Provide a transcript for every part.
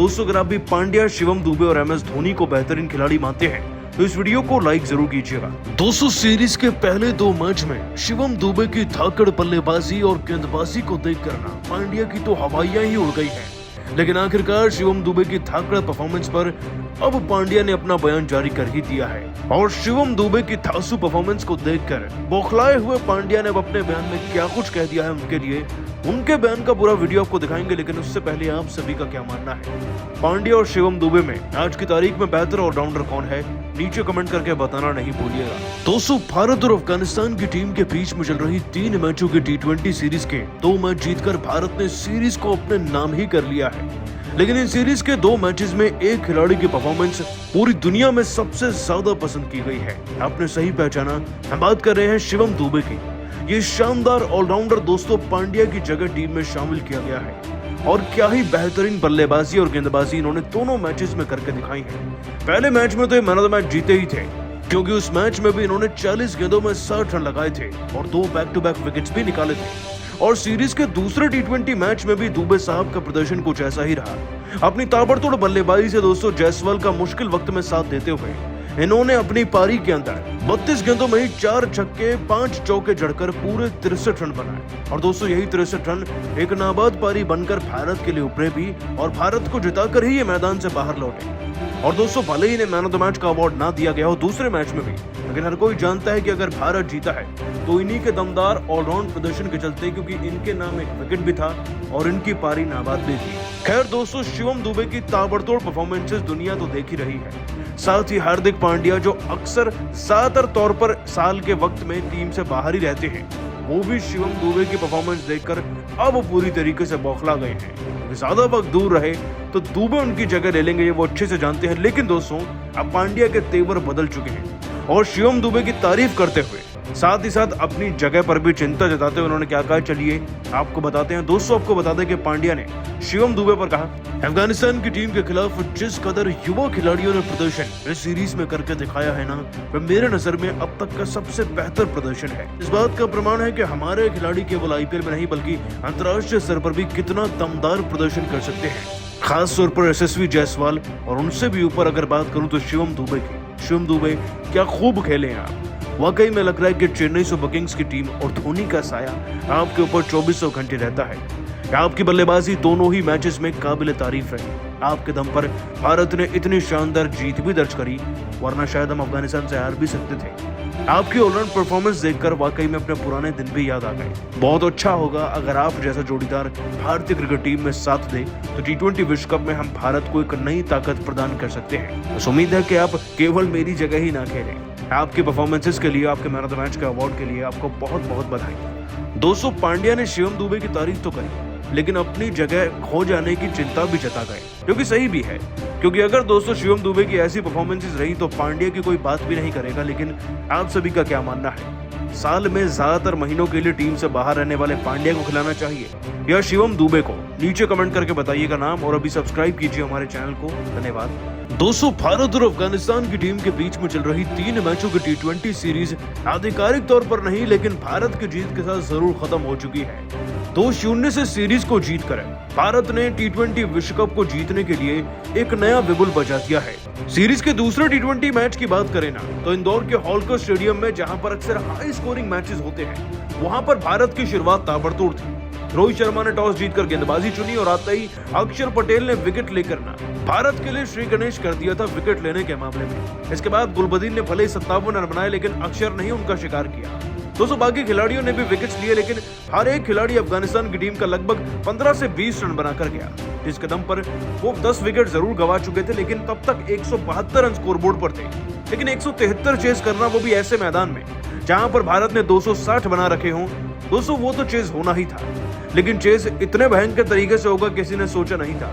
दोस्तों अगर आप भी पांड्या, शिवम दुबे और MS धोनी को बेहतरीन खिलाड़ी मानते हैं तो इस वीडियो को लाइक जरूर कीजिएगा। दोस्तों सीरीज के पहले 2 मैच में शिवम दुबे की धाकड़ बल्लेबाजी और गेंदबाजी को देखकर ना पांड्या की तो हवाइयां ही उड़ गई हैं। लेकिन आखिरकार शिवम दुबे की धाकड़ परफॉर्मेंस पर अब पांड्या ने अपना बयान जारी कर ही दिया है और शिवम दुबे की धांसू परफॉर्मेंस को देखकर बौखलाए हुए पांड्या ने अब अपने बयान में क्या कुछ कह दिया है उनके लिए, उनके बयान का पूरा वीडियो आपको दिखाएंगे। लेकिन उससे पहले आप सभी का क्या मानना है, पांड्या और शिवम दुबे में आज की तारीख में बेहतर ऑलराउंडर कौन है, नीचे कमेंट करके बताना नहीं भूलिएगा। दोस्तों भारत और अफगानिस्तान की टीम के बीच में चल रही 3 मैचों की T20 सीरीज के 2 मैच जीतकर भारत ने सीरीज को अपने नाम ही कर लिया है। लेकिन इन सीरीज के 2 मैचेस में एक खिलाड़ी की परफॉर्मेंस पूरी दुनिया में सबसे ज्यादा पसंद की गई है। आपने सही पहचाना, हम बात कर रहे हैं शिवम दुबे की। ये शानदार ऑलराउंडर दोस्तों पांड्या की जगह टीम में शामिल किया गया है और क्या ही बेहतरीन बल्लेबाजी और गेंदबाजी इन्होंने दोनों मैचेस में करके दिखाई है। पहले मैच में तो ये मैन ऑफ द मैच जीते ही थे क्योंकि उस मैच में भी इन्होंने 40 गेंदों में 60 रन लगाए थे और 2 बैक टू बैक विकेट्स भी निकाले थे। और सीरीज के दूसरे T20 मैच में भी दुबे साहब का प्रदर्शन कुछ ऐसा ही रहा। अपनी ताबड़तोड़ बल्लेबाजी से दोस्तों जायसवाल का मुश्किल वक्त में साथ देते हुए इन्होंने अपनी पारी के अंदर 32 गेंदों में ही 4 छक्के 5 चौके जड़कर पूरे 63 रन बनाए। और दोस्तों यही 63 रन एक नाबाद पारी बनकर भारत के लिए उभरे भी और भारत को जिताकर ही ये मैदान से बाहर लौटे। और दोस्तों भले ही इन्हें मैन ऑफ द मैच का अवार्ड ना दिया गया हो दूसरे मैच में भी, लेकिन हर कोई जानता है कि अगर भारत जीता है तो इन्हीं के दमदार ऑलराउंड प्रदर्शन के चलते, क्योंकि इनके नाम एक विकेट भी था और इनकी पारी नाबाद भी थी। खैर दोस्तों शिवम दुबे की ताबड़तोड़ परफॉर्मेंसेस दुनिया तो देख ही रही है, साथ ही हार्दिक पांड्या जो अक्सर ज्यादातर तौर पर साल के वक्त में टीम से बाहर ही रहते हैं, वो भी शिवम दुबे की परफॉर्मेंस देखकर अब पूरी तरीके से बौखला गए हैं। ज्यादा वक्त दूर रहे तो दुबे उनकी जगह ले लेंगे, ये वो अच्छे से जानते हैं। लेकिन दोस्तों अब पांड्या के तेवर बदल चुके हैं और शिवम दुबे की तारीफ करते हुए साथ ही साथ अपनी जगह पर भी चिंता जताते हुए उन्होंने क्या कहा, चलिए आपको बताते हैं। दोस्तों आपको बता दें कि पांड्या ने शिवम दुबे पर कहा, अफगानिस्तान की टीम के खिलाफ जिस कदर युवा खिलाड़ियों ने प्रदर्शन इस सीरीज में करके दिखाया है ना, वह मेरे नजर में अब तक का सबसे बेहतर प्रदर्शन है। इस बात का प्रमाण है कि हमारे खिलाड़ी केवल IPL में नहीं बल्कि अंतर्राष्ट्रीय स्तर पर भी कितना दमदार प्रदर्शन कर सकते हैं, खास तौर पर SSV जायसवाल। और उनसे भी ऊपर अगर बात करूं तो शिवम दुबे की। शिवम दुबे क्या खूब खेले हैं आप, वाकई में लग रहा है कि चेन्नई सुपर किंग्स की टीम और धोनी का साया आपके ऊपर 2400 घंटे रहता है। आपकी बल्लेबाजी दोनों ही मैचेस में काबिल तारीफ रही। आपके दम पर भारत ने इतनी शानदार जीत भी दर्ज करी, वरना शायद हम अफगानिस्तान से हार भी सकते थे। आपकी ऑलराउंड परफॉर्मेंस देखकर वाकई में अपने पुराने दिन भी याद आ गए। बहुत अच्छा होगा अगर आप जैसा जोड़ीदार भारतीय क्रिकेट टीम में साथ दे तो T20 विश्व कप में हम भारत को एक नई ताकत प्रदान कर सकते हैं। बस उम्मीद है कि आप केवल मेरी जगह ही ना खेलें। आपके परफॉर्मेंसेस के लिए, आपके मैन ऑफ द मैच के अवार्ड के लिए आपको बहुत बहुत बधाई। दोस्तों पांड्या ने शिवम दुबे की तारीफ तो करी, लेकिन अपनी जगह खो जाने की चिंता भी जता गए, जो कि सही भी है। क्योंकि अगर दोस्तों शिवम दुबे की ऐसी परफॉर्मेंसेस रही तो पांड्या की कोई बात भी नहीं करेगा। लेकिन आप सभी का क्या मानना है, साल में ज्यादातर महीनों के लिए टीम से बाहर रहने वाले पांड्या को खिलाना चाहिए या शिवम दुबे को? नीचे कमेंट करके बताइएगा नाम और अभी सब्सक्राइब कीजिए हमारे चैनल को। धन्यवाद। दोस्तों भारत और अफगानिस्तान की टीम के बीच में चल रही 3 मैचों की T20 सीरीज आधिकारिक तौर पर नहीं लेकिन भारत की जीत के साथ जरूर खत्म हो चुकी है। 2-0 से सीरीज को जीत कर भारत ने T20 विश्व कप को जीतने के लिए एक नया बिगुल बजा दिया है। सीरीज के दूसरे T20 मैच की बात करें ना तो इंदौर के होलकर स्टेडियम में जहां पर अक्सर हाई स्कोरिंग मैचेस होते हैं, वहां पर भारत की शुरुआत ताबड़तोड़ थी। रोहित शर्मा ने टॉस जीतकर गेंदबाजी चुनी और आते ही अक्षर पटेल ने विकेट लेकर ना भारत के लिए श्री गणेश कर दिया था विकेट लेने के मामले में। इसके बाद गुलबदीन ने भले ही 57 रन बनाए लेकिन अक्षर नहीं उनका शिकार किया। दोस्तों बाकी खिलाड़ियों ने भी विकेट्स लिए, लेकिन हर एक खिलाड़ी अफगानिस्तान की टीम का लगभग 15 से 20 रन बनाकर गया, जिसके दम पर वो 10 विकेट जरूर गंवा चुके थे, लेकिन तब तक 172 रन स्कोरबोर्ड पर थे। लेकिन 173 चेस करना, वो भी ऐसे मैदान में जहां पर भारत ने 260 बना रखे हों, दोस्तों वो तो चेस होना ही था। लेकिन चेस इतने भयंकर तरीके से होगा किसी ने सोचा नहीं था।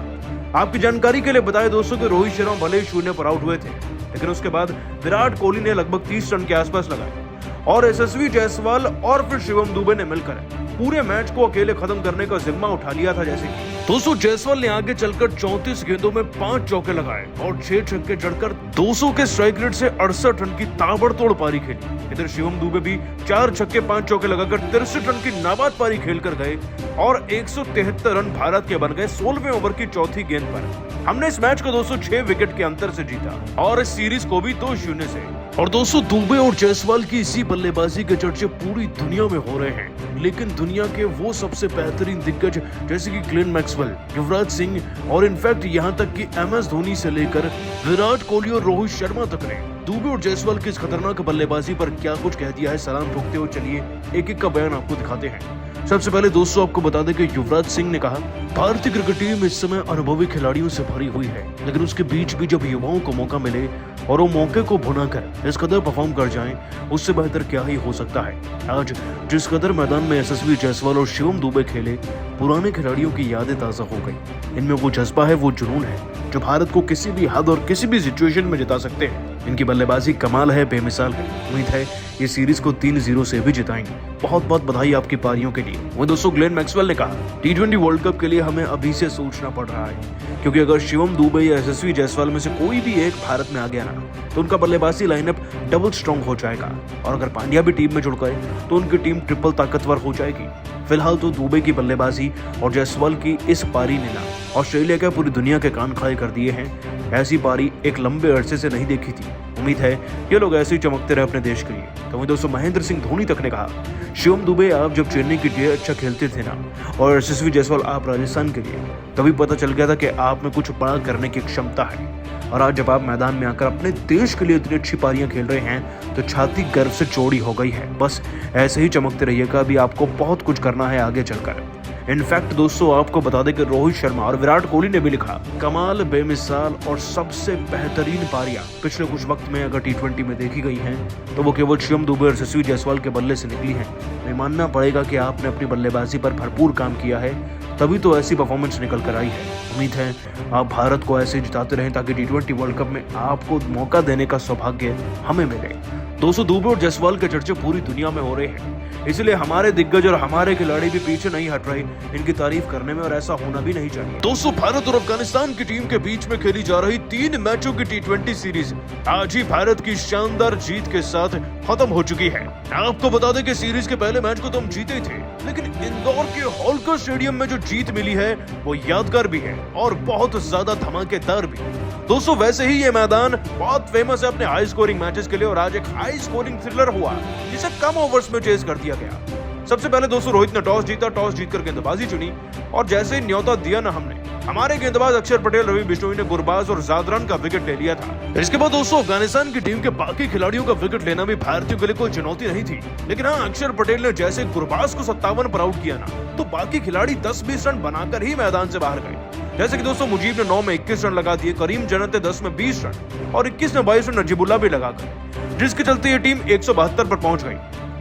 आपकी जानकारी के लिए बताएं दोस्तों कि रोहित शर्मा भले ही 0 पर आउट हुए थे, लेकिन उसके बाद विराट कोहली ने लगभग 30 रन के आसपास लगाए और SSV जायसवाल और फिर शिवम दुबे ने मिलकर पूरे मैच को अकेले खत्म करने का जिम्मा उठा लिया था। जैसे कि दोस्तों जायसवाल ने आगे चलकर 34 गेंदों में 5 चौके लगाए और 6 छक्के जड़कर 200 के स्ट्राइक रेट से 68 रन की ताबड़तोड़ पारी खेली। इधर शिवम दुबे भी 4 छक्के 5 चौके लगाकर 63 रन की नाबाद पारी खेलकर गए और 173 रन भारत के बन गए 16वें ओवर की चौथी गेंद पर। हमने इस मैच को 206 विकेट के अंतर से जीता और इस सीरीज को भी 2-0 से। और दोस्तों दुबे और जायसवाल की इसी बल्लेबाजी के चर्चे पूरी दुनिया में हो रहे हैं, लेकिन दुनिया के वो सबसे बेहतरीन दिग्गज जैसे कि ग्लेन मैक्सवेल, युवराज सिंह और इनफैक्ट यहाँ तक कि MS धोनी से लेकर विराट कोहली और रोहित शर्मा तक ने दुबे और जायसवाल की इस खतरनाक बल्लेबाजी पर क्या कुछ कह दिया है। सलाम ठोकते हुए चलिए एक-एक का बयान आपको दिखाते हैं। सबसे पहले दोस्तों आपको बता दें कि युवराज सिंह ने कहा, भारतीय क्रिकेट टीम इस समय अनुभवी खिलाड़ियों से भरी हुई है, लेकिन उसके बीच भी जब युवाओं को मौका मिले और वो मौके को भुना कर इस कदर परफॉर्म कर जाएं, उससे बेहतर क्या ही हो सकता है। आज जिस कदर मैदान में यशस्वी जायसवाल और शिवम दुबे खेले, पुराने खिलाड़ियों की यादें ताजा हो गई। इनमें वो जज्बा है, वो जुनून है जो भारत को किसी भी हद और किसी भी सिचुएशन में जिता सकते हैं। इनकी बल्लेबाजी कमाल है, बेमिसाल है। उम्मीद है ये सीरीज को 3-0 से भी जिताएंगे। बहुत बहुत बधाई आपकी पारियों के लिए। वो दोस्तों ग्लेन मैक्सवेल ने कहा, T20 वर्ल्ड कप के लिए हमें अभी से सोचना पड़ रहा है, क्योंकि अगर शिवम दुबे या यशस्वी जायसवाल में से कोई भी एक भारत में आ गया ना, तो उनका बल्लेबाजी लाइनअप डबल स्ट्रॉन्ग हो जाएगा और अगर पांड्या भी टीम में जुड़ गए तो उनकी टीम ट्रिपल ताकतवर हो जाएगी। फिलहाल तो दुबे की बल्लेबाजी और जायसवाल की इस पारी ने ना ऑस्ट्रेलिया के पूरी दुनिया के कान खड़े कर दिए हैं। ऐसी पारी एक लंबे अरसे से नहीं देखी थी। उम्मीद है ये लोग ऐसे ही चमकते रहे अपने देश के लिए। तो वहीं दोस्तों महेंद्र सिंह धोनी तक ने कहा, शिवम दुबे आप जब चेन्नई के लिए अच्छा खेलते थे ना और यशस्वी जायसवाल आप राजस्थान के लिए, तभी पता चल गया था कि आप में कुछ बड़ा करने की क्षमता है। और आज जब आप मैदान में आकर अपने देश के लिए इतनी अच्छी पारियां खेल रहे हैं तो छाती गर्व से चौड़ी हो गई है। बस ऐसे ही चमकते रहिएगा, अभी आपको बहुत कुछ करना है आगे चलकर। इनफैक्ट दोस्तों आपको बता दें कि रोहित शर्मा और विराट कोहली ने भी लिखा, कमाल, बेमिसाल और सबसे बेहतरीन पारियां पिछले कुछ वक्त में अगर T20 में देखी गई हैं तो वो केवल शिवम दुबे और यशस्वी जायसवाल के बल्ले से निकली हैं। हमें मानना पड़ेगा कि आपने अपनी बल्लेबाजी पर भरपूर काम किया है, तभी तो ऐसी परफॉर्मेंस निकल कर आई है। उम्मीद है आप भारत को ऐसे जिताते रहें ताकि T20 वर्ल्ड कप में आपको मौका देने का सौभाग्य हमें मिले। दोस्तों दुबे और जायसवाल के चर्चे पूरी दुनिया में हो रहे हैं, इसलिए हमारे दिग्गज और हमारे खिलाड़ी भी पीछे नहीं हट रहे इनकी तारीफ करने में, और ऐसा होना भी नहीं चाहिए। दोस्तों भारत और अफगानिस्तान की टीम के बीच में खेली जा रही 3 मैचों की T20 सीरीज आज ही भारत की शानदार जीत के साथ खत्म हो चुकी है। आपको बता दें कि सीरीज के पहले मैच को तो हम जीते ही थे, लेकिन इंदौर के होलकर स्टेडियम में जो जीत मिली है वो यादगार भी है और बहुत ज्यादा धमाकेदार भी। दोस्तों वैसे ही ये मैदान बहुत फेमस है अपने हाई स्कोरिंग मैचेस के लिए, और आज एक हाई स्कोरिंग थ्रिलर हुआ जिसे कम ओवर्स में चेस कर दिया गया। सबसे पहले दोस्तों रोहित ने टॉस जीता, टॉस जीतकर गेंदबाजी चुनी और जैसे ही न्योता दिया ना हमने, हमारे गेंदबाज अक्षर पटेल, रवि बिश्नोई ने गुरबाज और जादरान का विकेट ले लिया था। इसके बाद दोस्तों अफगानिस्तान की टीम के बाकी खिलाड़ियों का विकेट लेना भी भारतीयों के लिए कोई चुनौती नहीं थी, लेकिन हाँ अक्षर पटेल ने जैसे गुरबाज को 57 पर आउट किया ना, तो बाकी खिलाड़ी 10-20 रन बनाकर ही मैदान से बाहर गए। जैसे कि दोस्तों मुजीब ने 9 में 21 रन लगा दिए, करीम जन्नत ने 10 में 20 रन और 21 में 22 रन नजीबुल्लाह भी लगाकर, जिसके चलते ये टीम 172 पर पहुंच गई।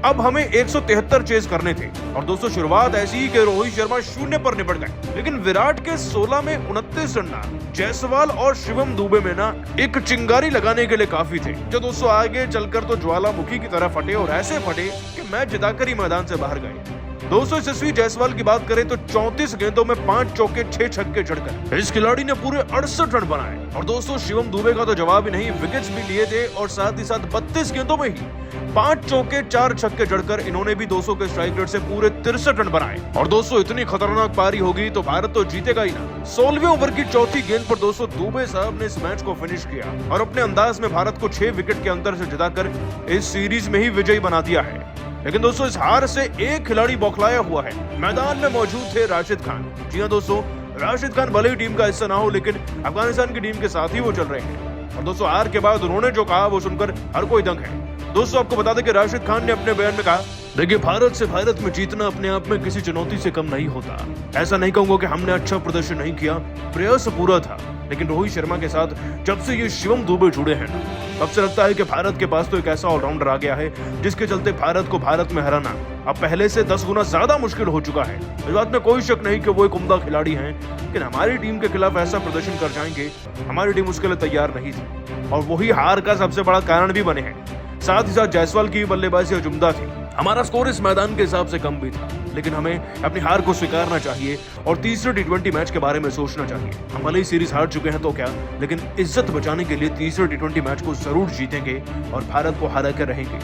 अब हमें 173 चेज करने थे और दोस्तों शुरुआत ऐसी ही कि रोहित शर्मा 0 पर निपट गए, लेकिन विराट के 16 में 29 रन ना जायसवाल और शिवम दुबे में ना एक चिंगारी लगाने के लिए काफी थे, जो दोस्तों आगे चलकर तो ज्वालामुखी की तरह फटे और ऐसे फटे कि मैच जिताकर ही मैदान से बाहर गए। दोस्तों यशस्वी जायसवाल की बात करें तो 34 गेंदों में 5 चौके 6 छक्के जड़कर इस खिलाड़ी ने पूरे 68 रन बनाए। और दोस्तों शिवम दुबे का तो जवाब ही नहीं, विकेट्स भी लिए थे और साथ ही साथ 32 गेंदों में ही 5 चौके 4 छक्के जड़कर इन्होंने भी 200 के स्ट्राइक रेट से पूरे 63 रन बनाए। और दोस्तों इतनी खतरनाक पारी होगी तो भारत तो जीतेगा ही ना। 16वें ओवर की चौथी गेंद पर दोस्तों दुबे साहब ने इस मैच को फिनिश किया और अपने अंदाज में भारत को 6 विकेट के अंतर से जिताकर इस सीरीज में ही विजयी बना दिया है। लेकिन दोस्तों इस हार से एक खिलाड़ी बौखलाया हुआ है। मैदान में मौजूद थे राशिद खान। जी हाँ दोस्तों, राशिद खान भले ही टीम का हिस्सा ना हो, लेकिन अफगानिस्तान की टीम के साथ ही वो चल रहे हैं। और दोस्तों हार के बाद उन्होंने जो कहा वो सुनकर हर कोई दंग है। दोस्तों आपको बता दें कि राशिद खान ने अपने बयान में कहा, देखिए भारत से भारत में जीतना अपने आप में किसी चुनौती से कम नहीं होता। ऐसा नहीं कहूंगा कि हमने अच्छा प्रदर्शन नहीं किया, प्रयास पूरा था, लेकिन रोहित शर्मा के साथ जब से ये शिवम दुबे जुड़े हैं ना, तब से लगता है कि भारत के पास तो एक ऐसा ऑलराउंडर आ गया है जिसके चलते भारत को भारत में हराना अब पहले से 10 गुना ज्यादा मुश्किल हो चुका है। इस बात में कोई शक नहीं कि वो एक उम्दा खिलाड़ी हैं, लेकिन हमारी टीम के खिलाफ ऐसा प्रदर्शन कर जाएंगे, हमारी टीम उसके लिए तैयार नहीं थी और वही हार का सबसे बड़ा कारण भी बने हैं। साथ ही साथ जायसवाल की बल्लेबाजी अजुमदा थी। हमारा स्कोर इस मैदान के हिसाब से कम भी था, लेकिन हमें अपनी हार को स्वीकारना चाहिए और तीसरे T20 मैच के बारे में सोचना चाहिए। हम भले ही सीरीज हार चुके हैं तो क्या, लेकिन इज्जत बचाने के लिए तीसरे T20 मैच को जरूर जीतेंगे और भारत को हरा कर रहेंगे।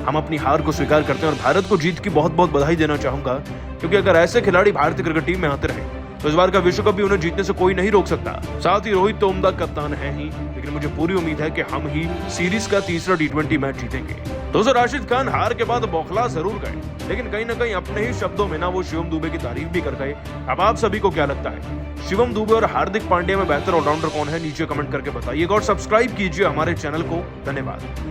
हम अपनी हार को स्वीकार करते हैं और भारत को जीत की बहुत बहुत बधाई देना चाहूंगा, क्योंकि अगर ऐसे खिलाड़ी भारतीय क्रिकेट टीम में आते रहे तो इस बार का विश्व कप भी उन्हें जीतने से कोई नहीं रोक सकता। साथ ही रोहित तो उम्दा कप्तान है ही, लेकिन मुझे पूरी उम्मीद है कि हम ही सीरीज का तीसरा T20 मैच जीतेंगे। दोस्तों, राशिद खान हार के बाद बौखला जरूर गए, लेकिन कहीं ना कहीं अपने ही शब्दों में ना वो शिवम दुबे की तारीफ भी कर गए। अब आप सभी को क्या लगता है, शिवम दुबे और हार्दिक पांड्या में बेहतर ऑलराउंडर कौन है? नीचे कमेंट करके बताइएगा और सब्सक्राइब कीजिए हमारे चैनल को। धन्यवाद।